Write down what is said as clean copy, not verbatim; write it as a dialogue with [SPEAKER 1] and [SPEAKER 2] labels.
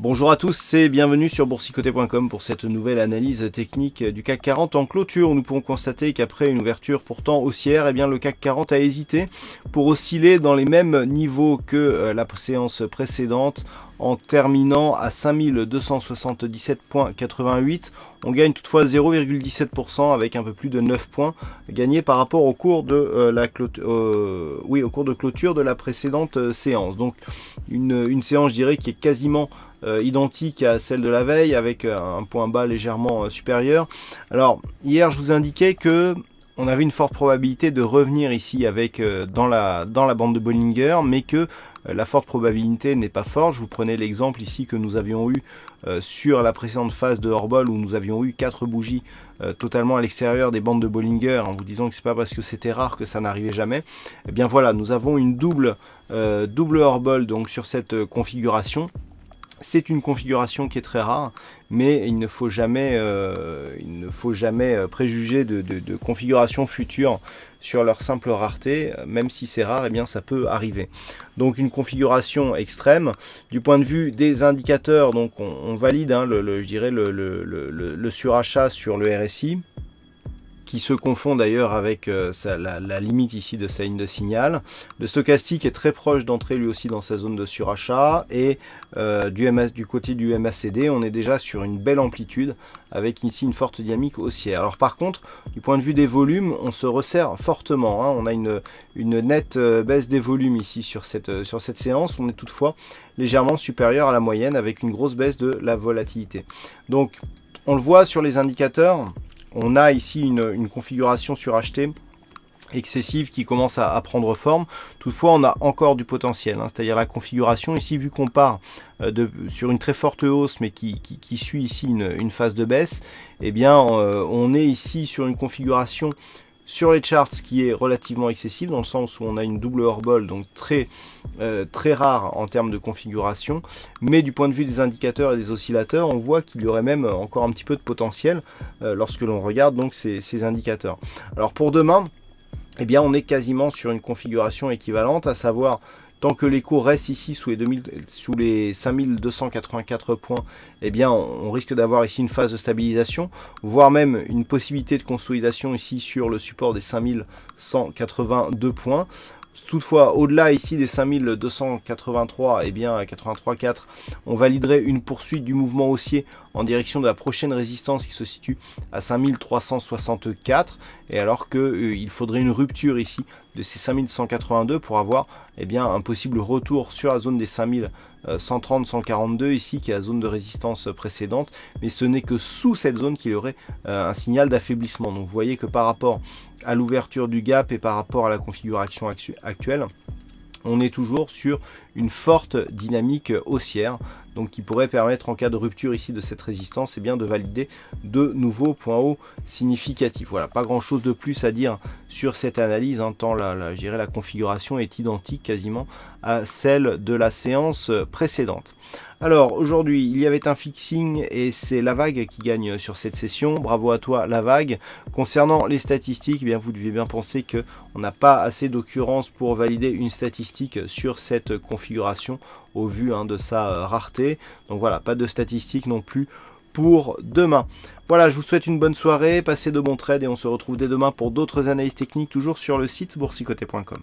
[SPEAKER 1] Bonjour à tous et bienvenue sur boursicoté.com pour cette nouvelle analyse technique du CAC 40 en clôture. Nous pouvons constater qu'après une ouverture pourtant haussière, eh bien le CAC 40 a hésité pour osciller dans les mêmes niveaux que la séance précédente en terminant à 5277,88. On gagne toutefois 0,17% avec un peu plus de 9 points gagnés par rapport au cours de au cours de clôture de la précédente séance. Donc une séance, je dirais, qui est quasiment identique à celle de la veille avec un point bas légèrement supérieur. Alors hier je vous indiquais que on avait une forte probabilité de revenir ici avec dans la bande de Bollinger, mais que la forte probabilité n'est pas forte. Je vous prenais l'exemple ici que nous avions eu sur la précédente phase de Hors-Bol où nous avions eu 4 bougies totalement à l'extérieur des bandes de Bollinger, en vous disant que c'est pas parce que c'était rare que ça n'arrivait jamais. Et bien voilà, nous avons une double Hors-Bol donc sur cette configuration. C'est une configuration qui est très rare, mais il ne faut jamais préjuger de configurations futures sur leur simple rareté. Même si c'est rare, eh bien ça peut arriver. Donc une configuration extrême. Du point de vue des indicateurs, donc on valide je dirais le surachat sur le RSI, qui se confond d'ailleurs avec la limite ici de sa ligne de signal. Le stochastique est très proche d'entrer lui aussi dans sa zone de surachat, et du côté du MACD, on est déjà sur une belle amplitude avec ici une forte dynamique haussière. Alors par contre, du point de vue des volumes, on se resserre fortement. On a une nette baisse des volumes ici sur cette séance. On est toutefois légèrement supérieur à la moyenne avec une grosse baisse de la volatilité. Donc on le voit sur les indicateurs. On a ici une configuration surachetée excessive qui commence à prendre forme. Toutefois, on a encore du potentiel, c'est-à-dire la configuration ici, vu qu'on part sur une très forte hausse, mais qui suit ici une phase de baisse, eh bien, on est ici sur une configuration sur les charts qui est relativement excessive, dans le sens où on a une double Hors-Bol, donc très rare en termes de configuration, mais du point de vue des indicateurs et des oscillateurs, on voit qu'il y aurait même encore un petit peu de potentiel lorsque l'on regarde donc ces indicateurs. Alors pour demain, eh bien on est quasiment sur une configuration équivalente, à savoir tant que l'écho reste ici sous les 5284 points, eh bien on risque d'avoir ici une phase de stabilisation, voire même une possibilité de consolidation ici sur le support des 5182 points. Toutefois, au-delà ici des 5283, eh bien à 83,4, on validerait une poursuite du mouvement haussier en direction de la prochaine résistance qui se situe à 5364, et alors qu'il faudrait une rupture ici de ces 5182 pour avoir un possible retour sur la zone des 5130-142 ici, qui est la zone de résistance précédente, mais ce n'est que sous cette zone qu'il y aurait un signal d'affaiblissement. Donc vous voyez que par rapport à l'ouverture du gap et par rapport à la configuration actuelle, on est toujours sur une forte dynamique haussière, donc qui pourrait permettre, en cas de rupture ici de cette résistance, de valider de nouveaux points hauts significatifs. Voilà, pas grand chose de plus à dire sur cette analyse, tant je dirais la configuration est identique quasiment à celle de la séance précédente. Alors aujourd'hui, il y avait un fixing et c'est la vague qui gagne sur cette session. Bravo à toi la vague. Concernant les statistiques, vous devez bien penser qu'on n'a pas assez d'occurrences pour valider une statistique sur cette configuration au vu de sa rareté. Donc voilà, pas de statistiques non plus pour demain. Voilà, je vous souhaite une bonne soirée, passez de bons trades et on se retrouve dès demain pour d'autres analyses techniques, toujours sur le site boursicoté.com.